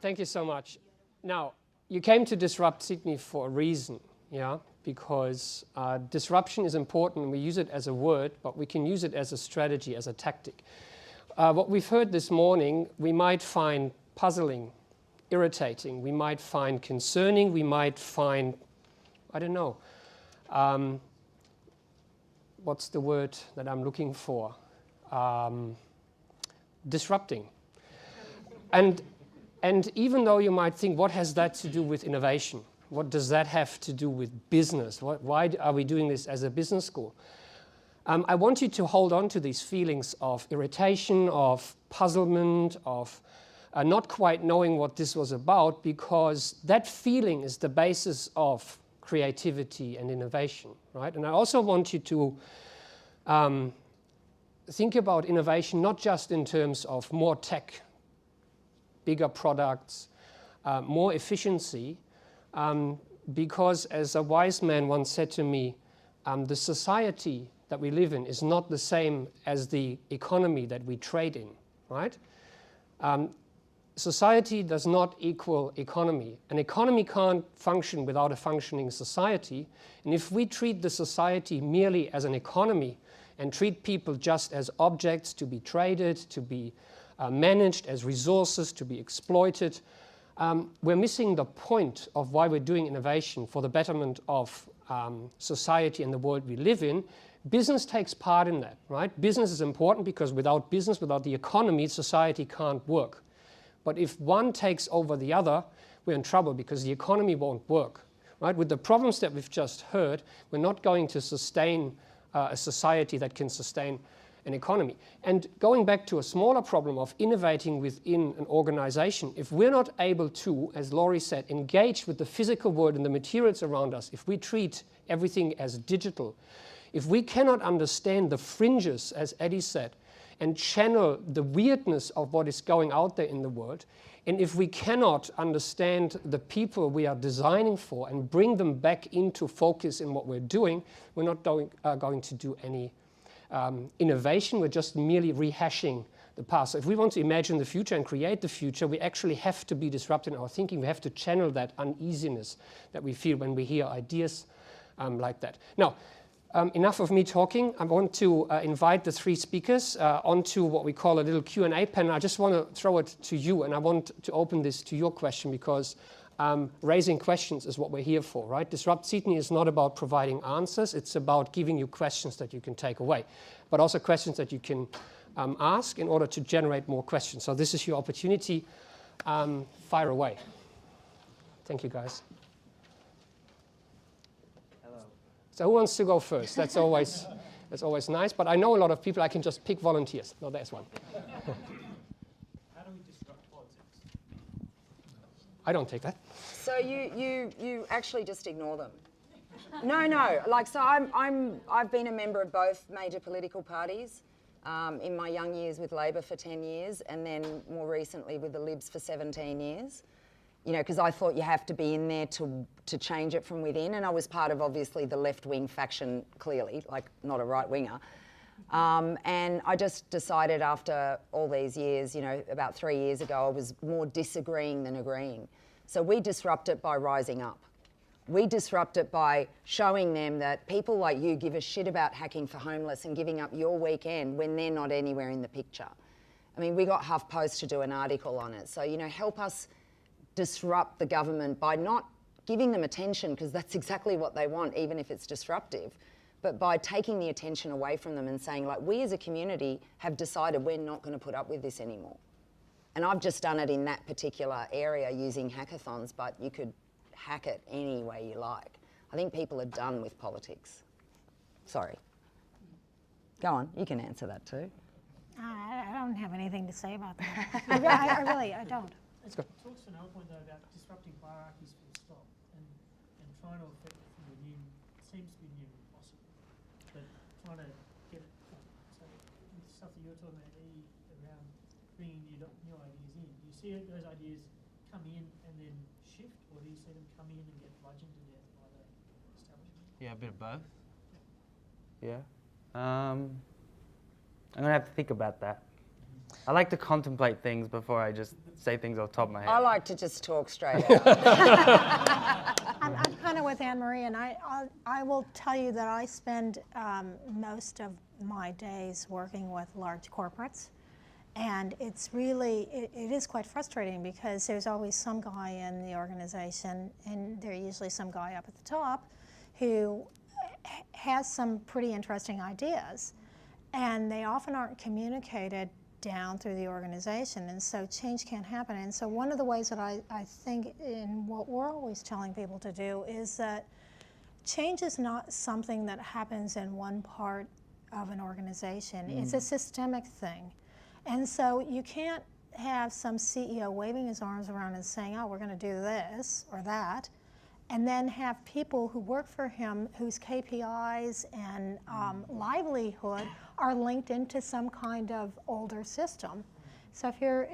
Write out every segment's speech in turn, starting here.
Thank you so much. Now, you came to Disrupt Sydney for a reason, yeah? Because disruption is important. We use it as a word, but we can use it as a strategy, as a tactic. What we've heard this morning, we might find puzzling, irritating. We might find concerning. We might find, I don't know, what's the word that I'm looking for? Disrupting. And even though you might think, what has that to do with innovation? What does that have to do with business? Why are we doing this as a business school? I want you to hold on to these feelings of irritation, of puzzlement, of not quite knowing what this was about, because that feeling is the basis of creativity and innovation, right? And I also want you to think about innovation not just in terms of more tech, bigger products, more efficiency, because as a wise man once said to me, the society that we live in is not the same as the economy that we trade in, right? Society does not equal economy. An economy can't function without a functioning society. And if we treat the society merely as an economy and treat people just as objects to be traded, to be managed, as resources to be exploited, we're missing the point of why we're doing innovation for the betterment of society and the world we live in. Business takes part in that, right? Business is important because without business, without the economy, society can't work. But if one takes over the other, we're in trouble because the economy won't work, right? With the problems that we've just heard, we're not going to sustain a society that can sustain an economy. And going back to a smaller problem of innovating within an organization, if we're not able to, as Laurie said, engage with the physical world and the materials around us, if we treat everything as digital, if we cannot understand the fringes, as Eddie said, and channel the weirdness of what is going out there in the world, and if we cannot understand the people we are designing for and bring them back into focus in what we're doing, we're not going to do any innovation. We're just merely rehashing the past. So if we want to imagine the future and create the future, we actually have to be disrupted in our thinking. We have to channel that uneasiness that we feel when we hear ideas like that. Now, enough of me talking. I want to invite the three speakers onto what we call a little Q&A panel. I just want to throw it to you, and I want to open this to your question, because raising questions is what we're here for, right? Disrupt Sydney is not about providing answers. It's about giving you questions that you can take away, but also questions that you can ask in order to generate more questions. So this is your opportunity. Fire away. Thank you, guys. So who wants to go first? That's always nice. But I know a lot of people. I can just pick volunteers. No, there's one. How do we disrupt politics? I don't take that. So you actually just ignore them. No. Like, so I've been a member of both major political parties in my young years with Labor for 10 years, and then more recently with the Libs for 17 years. You know, because I thought you have to be in there to change it from within. And I was part of, obviously, the left-wing faction, clearly, like not a right-winger. And I just decided after all these years, you know, about 3 years ago, I was more disagreeing than agreeing. So we disrupt it by rising up. We disrupt it by showing them that people like you give a shit about hacking for homeless and giving up your weekend when they're not anywhere in the picture. I mean, we got HuffPost to do an article on it. So, you know, help us disrupt the government by not giving them attention, because that's exactly what they want, even if it's disruptive, but by taking the attention away from them and saying, like, we as a community have decided we're not going to put up with this anymore. And I've just done it in that particular area using hackathons, but you could hack it any way you like. I think people are done with politics. Sorry. Go on, you can answer that too. I don't have anything to say about that. I don't. Let's go. It talks to another point, though, about disrupting hierarchies full stop, and trying to affect it from within seems to be near impossible. But trying to get it done. So the stuff that you're talking about, around bringing new ideas in, do you see those ideas come in and then shift, or do you see them come in and get bludgeoned to death by the establishment? Yeah, a bit of both. Yeah. I'm going to have to think about that. I like to contemplate things before I just say things off the top of my head. I like to just talk straight out. I'm kind of with Anne-Marie, and I will tell you that I spend most of my days working with large corporates. And it's really, it is quite frustrating because there's always some guy in the organization, and there's usually some guy up at the top who has some pretty interesting ideas. And they often aren't communicated down through the organization, and so change can't happen. And so one of the ways that I think in what we're always telling people to do is that change is not something that happens in one part of an organization. It's a systemic thing. And so you can't have some CEO waving his arms around and saying, oh, we're going to do this or that, and then have people who work for him whose KPIs and livelihood are linked into some kind of older system. So if you're,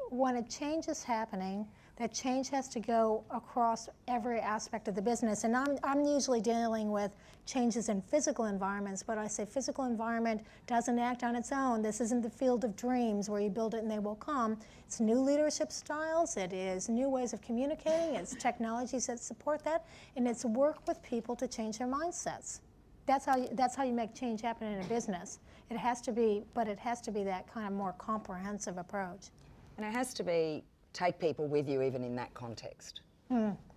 when a change is happening, that change has to go across every aspect of the business. And I'm usually dealing with changes in physical environments, but I say physical environment doesn't act on its own. This isn't the field of dreams where you build it and they will come. It's new leadership styles, it is new ways of communicating, it's technologies that support that, and it's work with people to change their mindsets. That's how you make change happen in a business. It has to be, but it has to be that kind of more comprehensive approach. And it has to be, take people with you even in that context,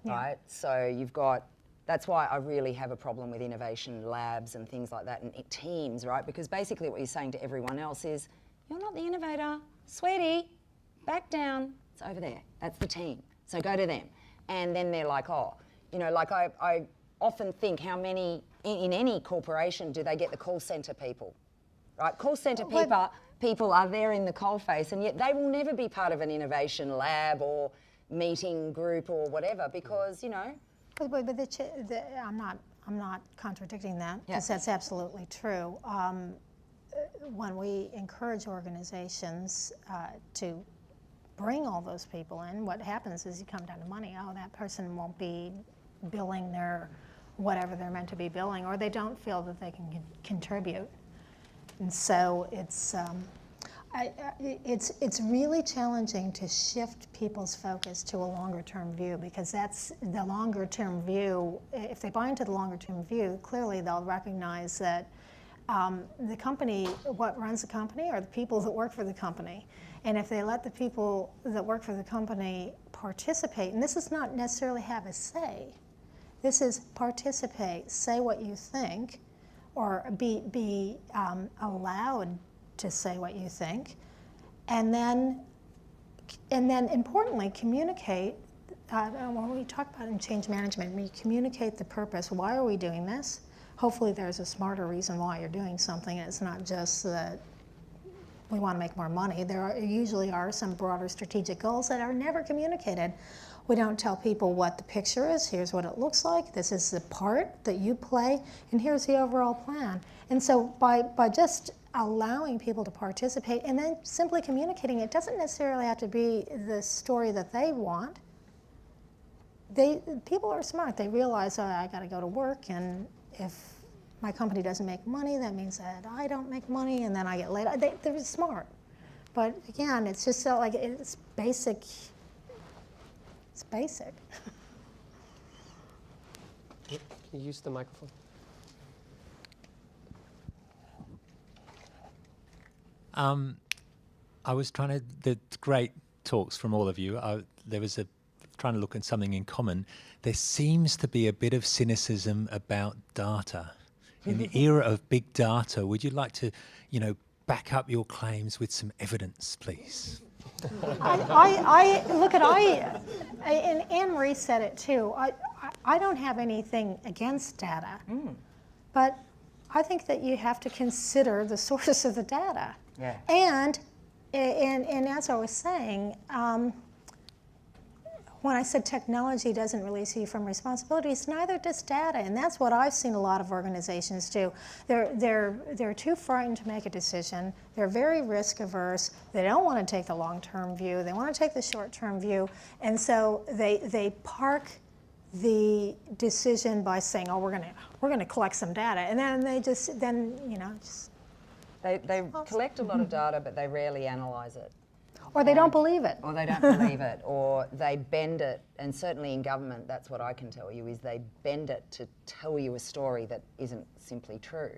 right? So you've got, that's why I really have a problem with innovation labs and things like that and teams, right? Because basically what you're saying to everyone else is, you're not the innovator, sweetie, back down, it's over there, that's the team, so go to them. And then they're like, oh, you know, like I often think how many, in any corporation, do they get the call center people, right? Call center people are there in the coalface, and yet they will never be part of an innovation lab or meeting group or whatever because, you know. But I'm not contradicting that, because that's absolutely true. When we encourage organizations to bring all those people in, what happens is you come down to money. Oh, that person won't be billing their whatever they're meant to be billing, or they don't feel that they can contribute. And so it's really challenging to shift people's focus to a longer-term view, because that's the longer-term view. If they buy into the longer-term view, clearly they'll recognize that the company, what runs the company are the people that work for the company. And if they let the people that work for the company participate, and this is not necessarily have a say, this is participate, say what you think, or be allowed to say what you think, and then importantly communicate. When we talk about in change management, we communicate the purpose. Why are we doing this? Hopefully there's a smarter reason why you're doing something. It's not just that we want to make more money. There usually are some broader strategic goals that are never communicated. We don't tell people what the picture is. Here's what it looks like. This is the part that you play, and here's the overall plan. And so by just allowing people to participate and then simply communicating, it doesn't necessarily have to be the story that they want. People are smart. They realize, oh, I got to go to work, and if my company doesn't make money, that means that I don't make money, and then I get laid. They're smart. But again, it's just so, like, it's basic. It's basic. Can you use the microphone? I was trying to, the great talks from all of you, trying to look at something in common. There seems to be a bit of cynicism about data. In the era of big data, would you like to, back up your claims with some evidence, please? And Anne-Marie said it too. I don't have anything against data, but I think that you have to consider the source of the data. Yeah. And as I was saying, when I said technology doesn't release you from responsibilities, neither does data, and that's what I've seen a lot of organizations do. They're too frightened to make a decision. They're very risk averse. They don't want to take the long-term view. They want to take the short-term view, and so they park the decision by saying, "Oh, we're going to collect some data," and then they just They collect a lot of data, but they rarely analyse it. Or they don't believe it. Or they don't believe it, or they bend it, and certainly in government, that's what I can tell you, is they bend it to tell you a story that isn't simply true.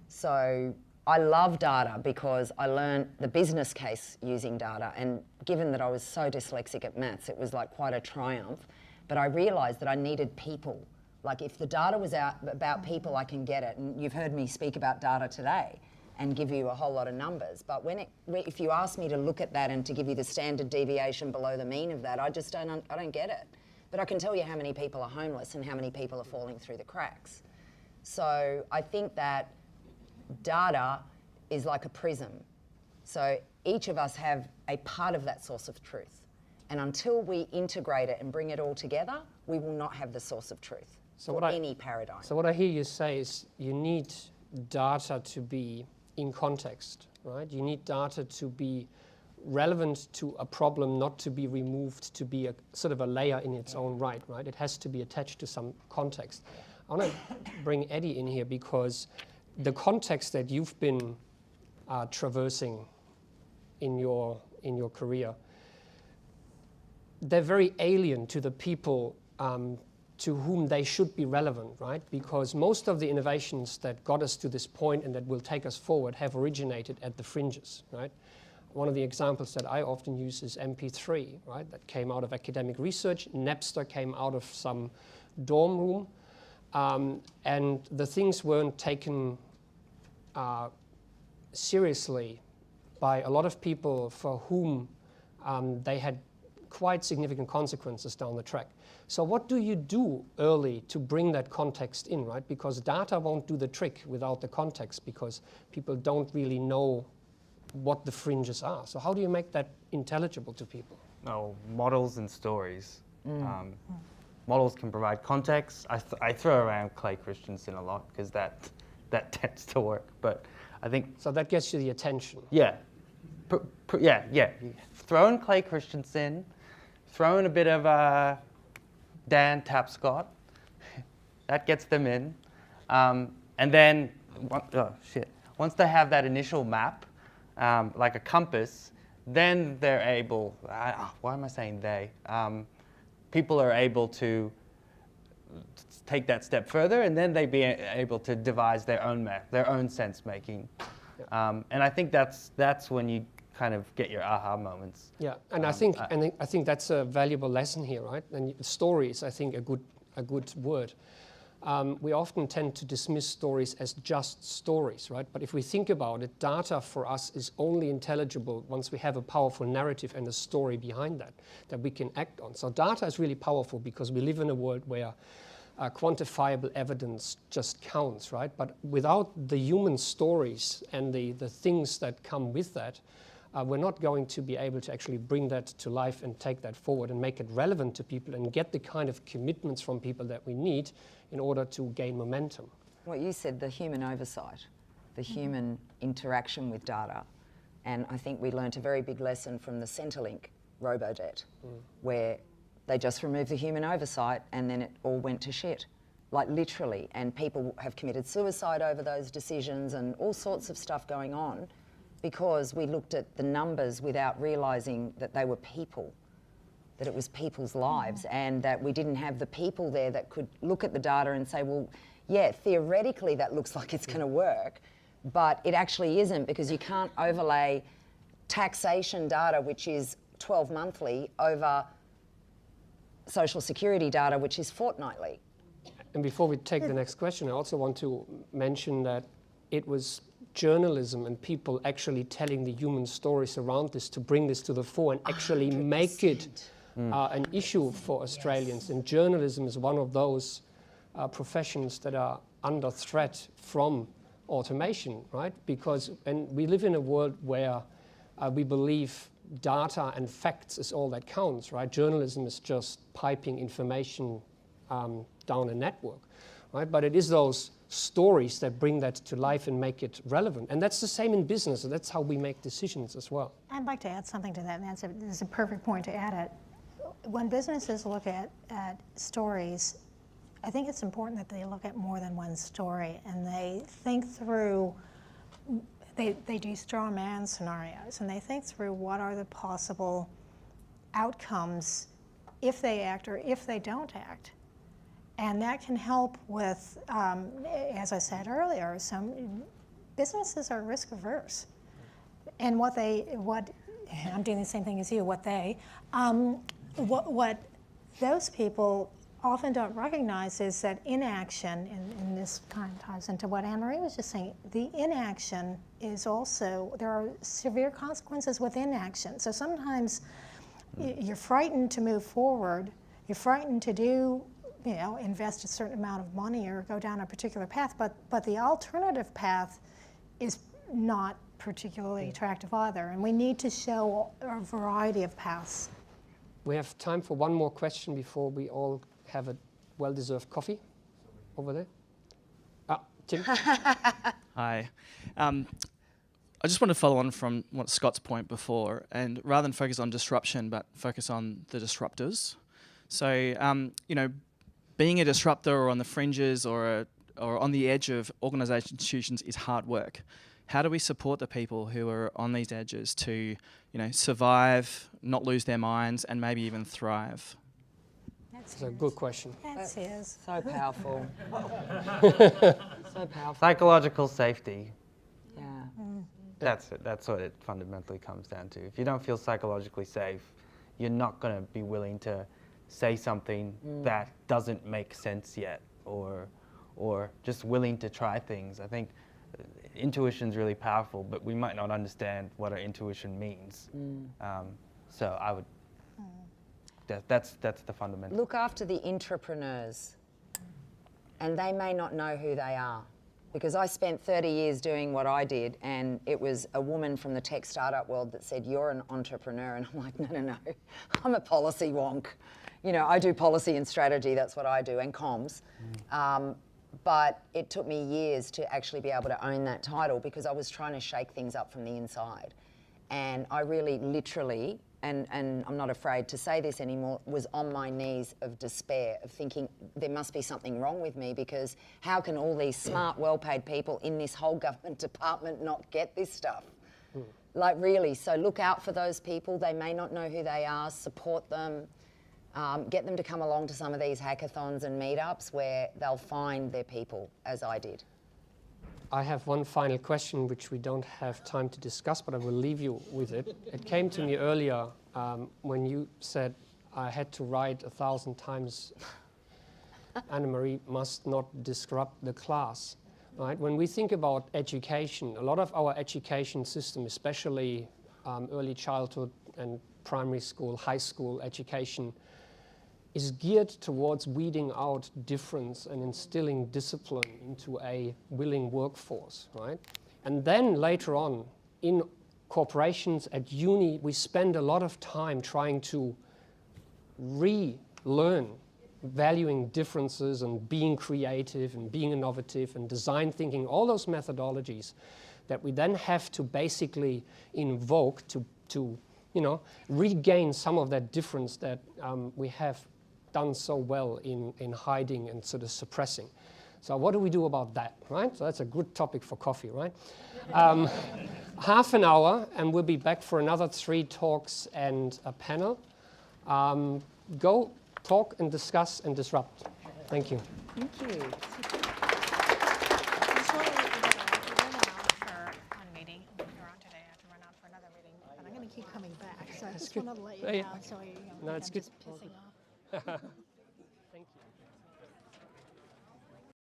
So I love data because I learned the business case using data, and given that I was so dyslexic at maths, it was like quite a triumph. But I realised that I needed people. Like if the data was out about people, I can get it. And you've heard me speak about data today and give you a whole lot of numbers. But if you ask me to look at that and to give you the standard deviation below the mean of that, I just don't get it. But I can tell you how many people are homeless and how many people are falling through the cracks. So I think that data is like a prism. So each of us have a part of that source of truth. And until we integrate it and bring it all together, we will not have the source of truth for any paradigm. So what I hear you say is you need data to be in context, right? You need data to be relevant to a problem, not to be removed, to be a sort of a layer in its own right? It has to be attached to some context. I want to bring Eddie in here because the context that you've been traversing in your career, they're very alien to the people to whom they should be relevant, right? Because most of the innovations that got us to this point and that will take us forward have originated at the fringes, right? One of the examples that I often use is MP3, right? That came out of academic research. Napster came out of some dorm room. And the things weren't taken seriously by a lot of people for whom they had quite significant consequences down the track. So what do you do early to bring that context in, right? Because data won't do the trick without the context because people don't really know what the fringes are. So how do you make that intelligible to people? Oh, models and stories. Models can provide context. I throw around Clay Christensen a lot because that tends to work, but I think... So that gets you the attention. Yeah. Yeah. Throw in Clay Christensen, throw in a bit of Dan Tapscott. That gets them in. And then, once they have that initial map, like a compass, then they're able, why am I saying they? People are able to take that step further, and then they be able to devise their own map, their own sense making. And I think that's when you kind of get your aha moments. Yeah, and I think that's a valuable lesson here, right? And story is, I think, a good word. We often tend to dismiss stories as just stories, right? But if we think about it, data for us is only intelligible once we have a powerful narrative and a story behind that we can act on. So data is really powerful because we live in a world where quantifiable evidence just counts, right? But without the human stories and the things that come with that, we're not going to be able to actually bring that to life and take that forward and make it relevant to people and get the kind of commitments from people that we need in order to gain momentum. What you said, the human oversight, the human interaction with data. And I think we learnt a very big lesson from the Centrelink robo-debt, where they just removed the human oversight and then it all went to shit, like literally. And people have committed suicide over those decisions and all sorts of stuff going on because we looked at the numbers without realising that they were people, that it was people's lives, and that we didn't have the people there that could look at the data and say, well, yeah, theoretically that looks like it's going to work, but it actually isn't, because you can't overlay taxation data, which is 12 monthly, over social security data, which is fortnightly. And before we take the next question, I also want to mention that it was journalism and people actually telling the human stories around this to bring this to the fore and actually 100%. Make it an issue for Australians. And journalism is one of those professions that are under threat from automation, right? Because we live in a world where we believe data and facts is all that counts, right? Journalism is just piping information down a network, right? But it is those stories that bring that to life and make it relevant. And that's the same in business, and that's how we make decisions as well. I'd like to add something to that, and that's a perfect point to add it. When businesses look at stories, I think it's important that they look at more than one story and they think through they do straw man scenarios, and they think through what are the possible outcomes if they act or if they don't act. And that can help with, as I said earlier, some businesses are risk averse. And what I'm doing the same thing as you, what those people often don't recognize is that inaction, and this kind of ties into what Anne-Marie was just saying, the inaction is also, there are severe consequences with inaction. So sometimes you're frightened to move forward, you're frightened to do, invest a certain amount of money or go down a particular path, but the alternative path is not particularly attractive either, and we need to show a variety of paths. We have time for one more question before we all have a well-deserved coffee over there. Tim? Hi. I just want to follow on from what Scott's point before, and rather than focus on disruption, but focus on the disruptors. So, being a disruptor or on the fringes or on the edge of organisation institutions is hard work. How do we support the people who are on these edges to, survive, not lose their minds, and maybe even thrive? That's a good question. That's his. So powerful. So powerful. Psychological safety. Yeah. That's it. That's what it fundamentally comes down to. If you don't feel psychologically safe, you're not going to be willing to say something that doesn't make sense yet, or just willing to try things. I think intuition's really powerful, but we might not understand what our intuition means. So I would. That's the fundamental. Look after the intrapreneurs, and they may not know who they are. Because I spent 30 years doing what I did, and it was a woman from the tech startup world that said, "You're an entrepreneur." And I'm like, no, I'm a policy wonk. I do policy and strategy, that's what I do, and comms. But it took me years to actually be able to own that title because I was trying to shake things up from the inside. And I really literally, and I'm not afraid to say this anymore, was on my knees of despair, of thinking there must be something wrong with me, because how can all these smart, well-paid people in this whole government department not get this stuff? Like, really. So look out for those people. They may not know who they are. Support them. Get them to come along to some of these hackathons and meetups where they'll find their people, as I did. I have one final question which we don't have time to discuss, but I will leave you with it. It came to me earlier when you said I had to write 1,000 times Anne-Marie must not disrupt the class. Right? When we think about education, a lot of our education system, especially early childhood and primary school, high school education, is geared towards weeding out difference and instilling discipline into a willing workforce, right? And then later on, in corporations, at uni, we spend a lot of time trying to relearn valuing differences and being creative and being innovative and design thinking, all those methodologies that we then have to basically invoke to regain some of that difference that we have done so well in hiding and sort of suppressing. So what do we do about that, right? So that's a good topic for coffee, right? Half an hour, and we'll be back for another 3 talks and a panel. Go talk and discuss and disrupt. Thank you. Thank you. Keep coming back, so I just wanted to let you know. So No, it's good. just pissing off. Thank you.